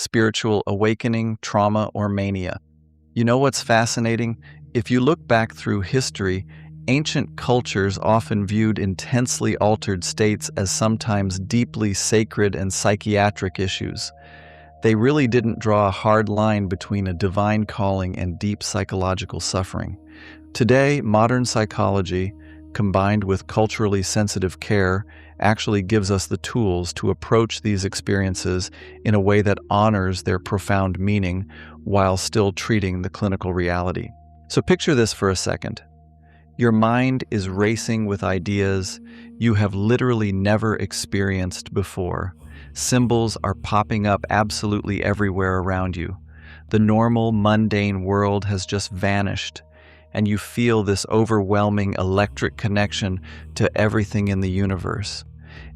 spiritual awakening, trauma, or mania. You know what's fascinating? If you look back through history, ancient cultures often viewed intensely altered states as sometimes deeply sacred and psychiatric issues. They really didn't draw a hard line between a divine calling and deep psychological suffering. Today, modern psychology, combined with culturally sensitive care, actually gives us the tools to approach these experiences in a way that honors their profound meaning while still treating the clinical reality. So picture this for a second. Your mind is racing with ideas you have literally never experienced before. Symbols are popping up absolutely everywhere around you. The normal, mundane world has just vanished, and you feel this overwhelming electric connection to everything in the universe.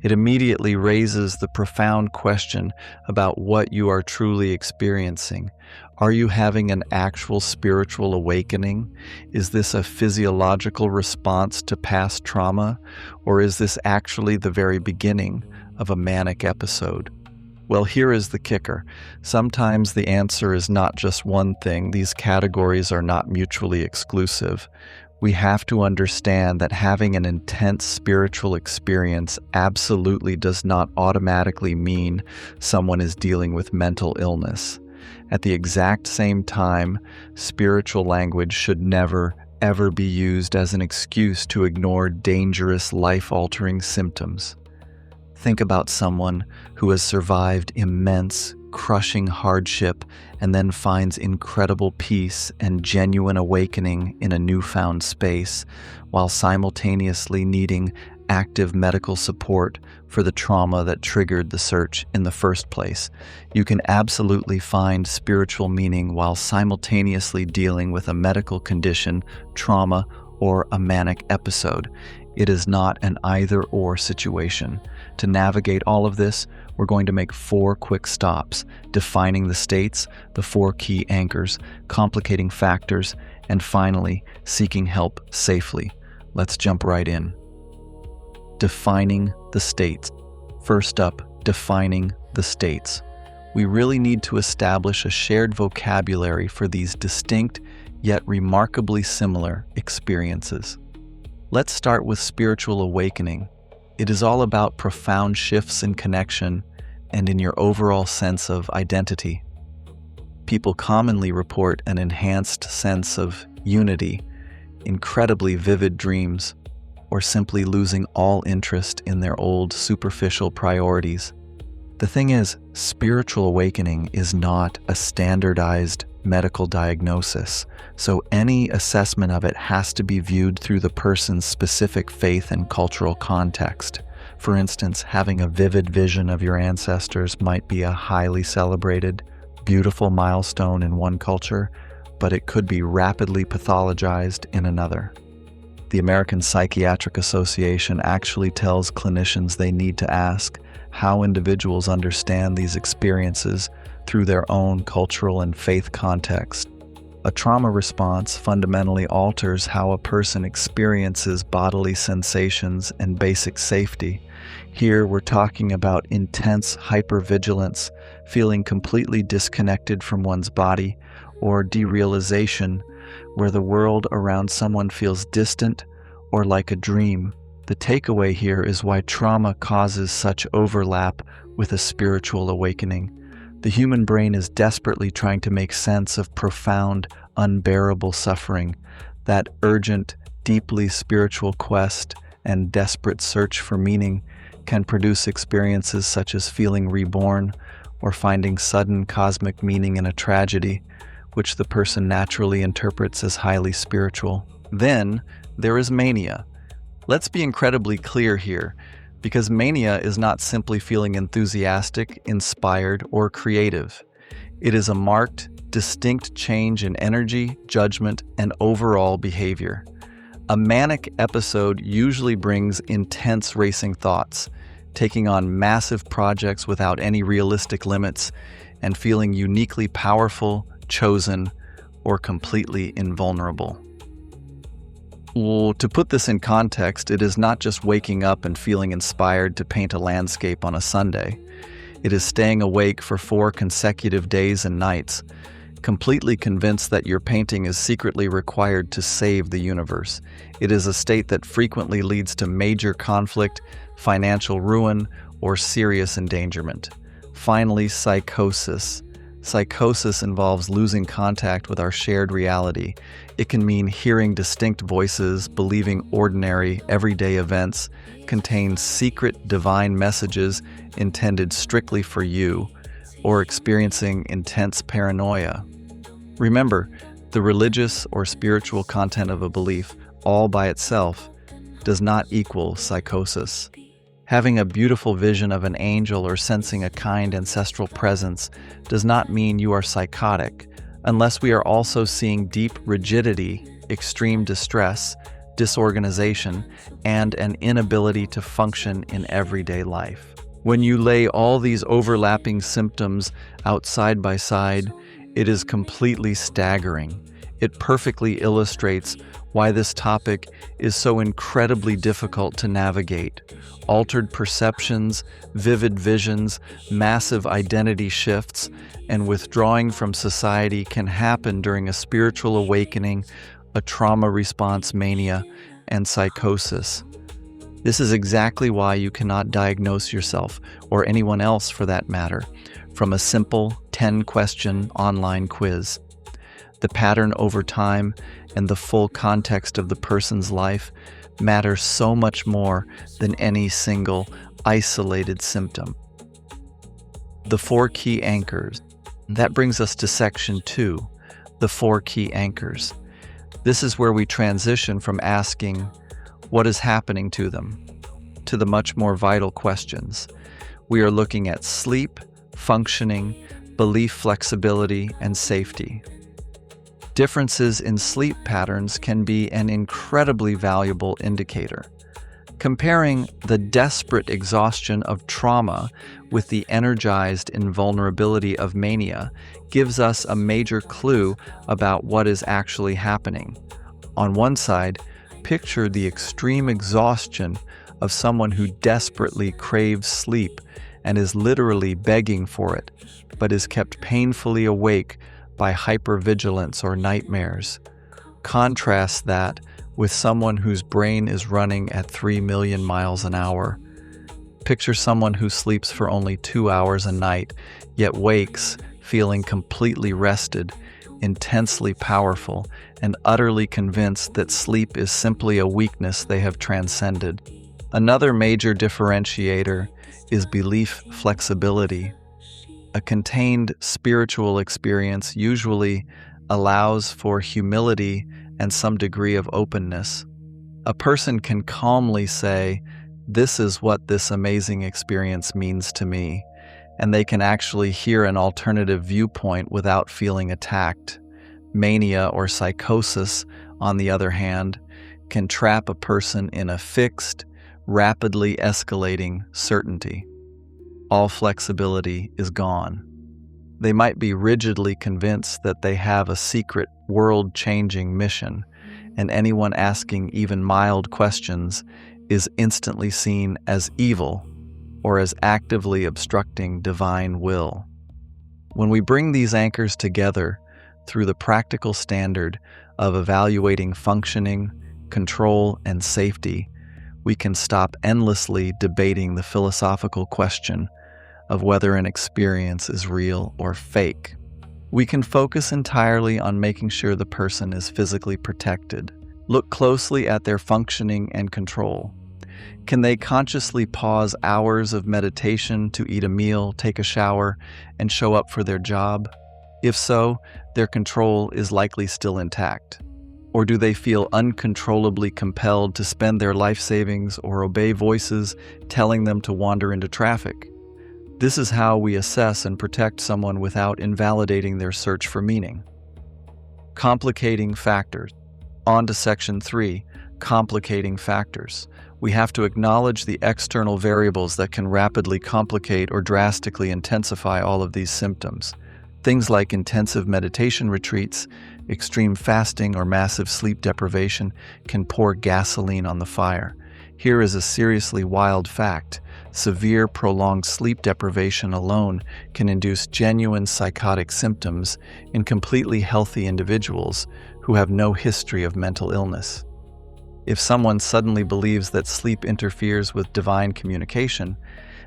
It immediately raises the profound question about what you are truly experiencing. Are you having an actual spiritual awakening? Is this a physiological response to past trauma, or is this actually the very beginning of a manic episode? Well, here is the kicker. Sometimes the answer is not just one thing. These categories are not mutually exclusive. We have to understand that having an intense spiritual experience absolutely does not automatically mean someone is dealing with mental illness. At the exact same time, spiritual language should never, ever be used as an excuse to ignore dangerous, life-altering symptoms. Think about someone who has survived immense, crushing hardship and then finds incredible peace and genuine awakening in a newfound space, while simultaneously needing active medical support for the trauma that triggered the search in the first place. You can absolutely find spiritual meaning while simultaneously dealing with a medical condition, trauma, or a manic episode. It is not an either-or situation. To navigate all of this, we're going to make 4 quick stops, defining the states, the 4 key anchors, complicating factors, and finally, seeking help safely. Let's jump right in. Defining the states. First up, defining the states. We really need to establish a shared vocabulary for these distinct yet remarkably similar experiences. Let's start with spiritual awakening. It is all about profound shifts in connection and in your overall sense of identity. People commonly report an enhanced sense of unity, incredibly vivid dreams, or simply losing all interest in their old superficial priorities. The thing is, spiritual awakening is not a standardized medical diagnosis, so any assessment of it has to be viewed through the person's specific faith and cultural context. For instance, having a vivid vision of your ancestors might be a highly celebrated, beautiful milestone in one culture, but it could be rapidly pathologized in another. The American Psychiatric Association actually tells clinicians they need to ask how individuals understand these experiences through their own cultural and faith context. A trauma response fundamentally alters how a person experiences bodily sensations and basic safety. Here we're talking about intense hypervigilance, feeling completely disconnected from one's body, or derealization, where the world around someone feels distant or like a dream. The takeaway here is why trauma causes such overlap with a spiritual awakening. The human brain is desperately trying to make sense of profound, unbearable suffering. That urgent, deeply spiritual quest and desperate search for meaning can produce experiences such as feeling reborn or finding sudden cosmic meaning in a tragedy, which the person naturally interprets as highly spiritual. Then there is mania. Let's be incredibly clear here, because mania is not simply feeling enthusiastic, inspired, or creative. It is a marked, distinct change in energy, judgment, and overall behavior. A manic episode usually brings intense racing thoughts, taking on massive projects without any realistic limits, and feeling uniquely powerful, chosen, or completely invulnerable. Well, to put this in context, it is not just waking up and feeling inspired to paint a landscape on a Sunday. It is staying awake for 4 consecutive days and nights, completely convinced that your painting is secretly required to save the universe. It is a state that frequently leads to major conflict, financial ruin, or serious endangerment. Finally, psychosis. Psychosis involves losing contact with our shared reality. It can mean hearing distinct voices, believing ordinary, everyday events contain secret divine messages intended strictly for you, or experiencing intense paranoia. Remember, the religious or spiritual content of a belief, all by itself, does not equal psychosis. Having a beautiful vision of an angel or sensing a kind ancestral presence does not mean you are psychotic, unless we are also seeing deep rigidity, extreme distress, disorganization, and an inability to function in everyday life. When you lay all these overlapping symptoms out side by side, it is completely staggering. It perfectly illustrates why this topic is so incredibly difficult to navigate. Altered perceptions, vivid visions, massive identity shifts, and withdrawing from society can happen during a spiritual awakening, a trauma response mania, and psychosis. This is exactly why you cannot diagnose yourself, or anyone else for that matter, from a simple 10-question online quiz. The pattern over time and the full context of the person's life matter so much more than any single isolated symptom. The 4 key anchors. That brings us to section 2, the 4 key anchors. This is where we transition from asking, what is happening to them, to the much more vital questions. We are looking at sleep, functioning, belief flexibility, and safety. Differences in sleep patterns can be an incredibly valuable indicator. Comparing the desperate exhaustion of trauma with the energized invulnerability of mania gives us a major clue about what is actually happening. On one side, picture the extreme exhaustion of someone who desperately craves sleep and is literally begging for it, but is kept painfully awake by hypervigilance or nightmares. Contrast that with someone whose brain is running at 3 million miles an hour. Picture someone who sleeps for only 2 hours a night, yet wakes feeling completely rested, intensely powerful, and utterly convinced that sleep is simply a weakness they have transcended. Another major differentiator is belief flexibility. A contained spiritual experience usually allows for humility and some degree of openness. A person can calmly say, "This is what this amazing experience means to me," and they can actually hear an alternative viewpoint without feeling attacked. Mania or psychosis, on the other hand, can trap a person in a fixed, rapidly escalating certainty. All flexibility is gone. They might be rigidly convinced that they have a secret, world-changing mission, and anyone asking even mild questions is instantly seen as evil or as actively obstructing divine will. When we bring these anchors together through the practical standard of evaluating functioning, control, and safety, we can stop endlessly debating the philosophical question of whether an experience is real or fake. We can focus entirely on making sure the person is physically protected. Look closely at their functioning and control. Can they consciously pause hours of meditation to eat a meal, take a shower, and show up for their job? If so, their control is likely still intact. Or do they feel uncontrollably compelled to spend their life savings or obey voices telling them to wander into traffic? This is how we assess and protect someone without invalidating their search for meaning. Complicating factors. On to section 3, complicating factors. We have to acknowledge the external variables that can rapidly complicate or drastically intensify all of these symptoms. Things like intensive meditation retreats, extreme fasting, or massive sleep deprivation can pour gasoline on the fire. Here is a seriously wild fact. Severe, prolonged sleep deprivation alone can induce genuine psychotic symptoms in completely healthy individuals who have no history of mental illness. If someone suddenly believes that sleep interferes with divine communication,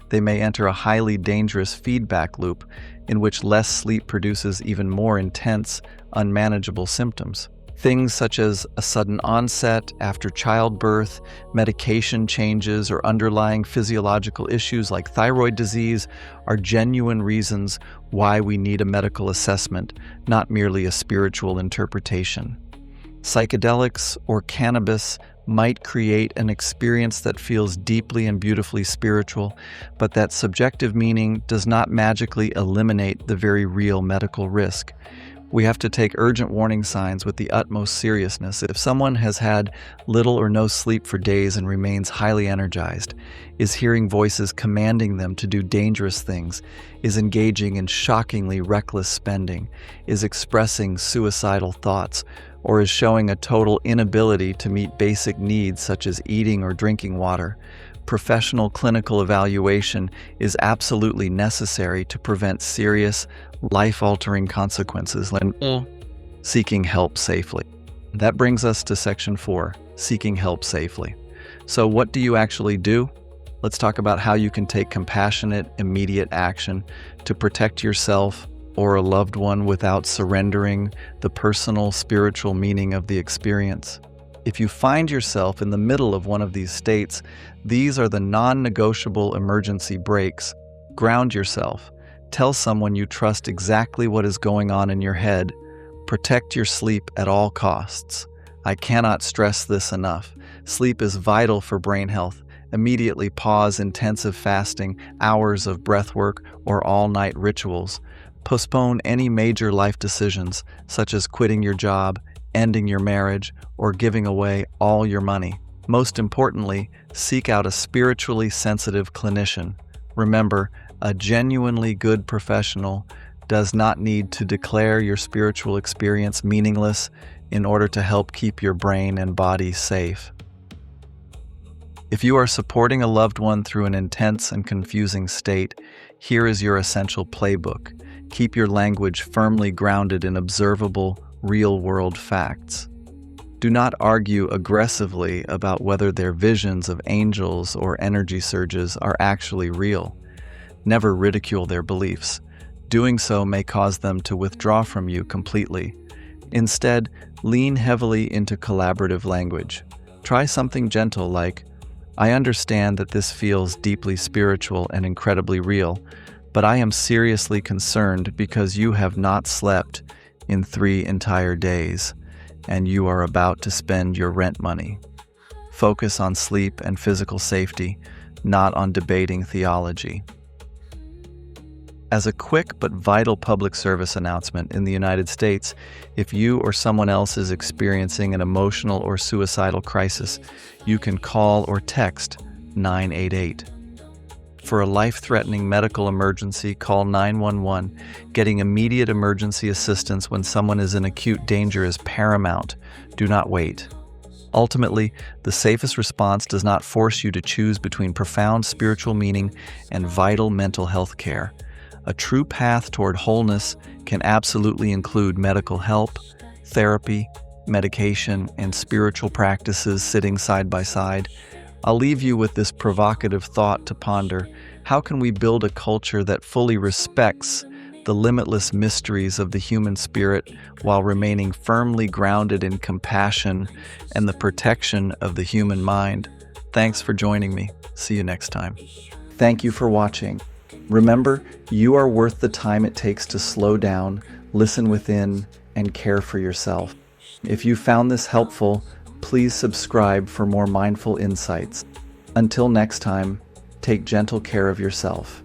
they may enter a highly dangerous feedback loop in which less sleep produces even more intense, unmanageable symptoms. Things such as a sudden onset after childbirth, medication changes, or underlying physiological issues like thyroid disease are genuine reasons why we need a medical assessment, not merely a spiritual interpretation. Psychedelics or cannabis might create an experience that feels deeply and beautifully spiritual, but that subjective meaning does not magically eliminate the very real medical risk. We have to take urgent warning signs with the utmost seriousness. If someone has had little or no sleep for days and remains highly energized, is hearing voices commanding them to do dangerous things, is engaging in shockingly reckless spending, is expressing suicidal thoughts, or is showing a total inability to meet basic needs such as eating or drinking water, professional clinical evaluation is absolutely necessary to prevent serious, life-altering consequences like seeking help safely. That brings us to Section 4, seeking help safely. So what do you actually do? Let's talk about how you can take compassionate, immediate action to protect yourself or a loved one without surrendering the personal, spiritual meaning of the experience. If you find yourself in the middle of one of these states, these are the non-negotiable emergency breaks. Ground yourself. Tell someone you trust exactly what is going on in your head. Protect your sleep at all costs. I cannot stress this enough. Sleep is vital for brain health. Immediately pause intensive fasting, hours of breath work, or all-night rituals. Postpone any major life decisions, such as quitting your job, ending your marriage, or giving away all your money. Most importantly, seek out a spiritually sensitive clinician. Remember, a genuinely good professional does not need to declare your spiritual experience meaningless in order to help keep your brain and body safe. If you are supporting a loved one through an intense and confusing state, here is your essential playbook. Keep your language firmly grounded in observable, real-world facts. Do not argue aggressively about whether their visions of angels or energy surges are actually real. Never ridicule their beliefs. Doing so may cause them to withdraw from you completely. Instead, lean heavily into collaborative language. Try something gentle like, "I understand that this feels deeply spiritual and incredibly real, but I am seriously concerned because you have not slept in 3 entire days, and you are about to spend your rent money." Focus on sleep and physical safety, not on debating theology. As a quick but vital public service announcement in the United States, if you or someone else is experiencing an emotional or suicidal crisis, you can call or text 988. For a life-threatening medical emergency, call 911. Getting immediate emergency assistance when someone is in acute danger is paramount. Do not wait. Ultimately, the safest response does not force you to choose between profound spiritual meaning and vital mental health care. A true path toward wholeness can absolutely include medical help, therapy, medication, and spiritual practices sitting side by side. I'll leave you with this provocative thought to ponder. How can we build a culture that fully respects the limitless mysteries of the human spirit while remaining firmly grounded in compassion and the protection of the human mind? Thanks for joining me. See you next time. Thank you for watching. Remember, you are worth the time it takes to slow down, listen within, and care for yourself. If you found this helpful, please subscribe for more mindful insights. Until next time, take gentle care of yourself.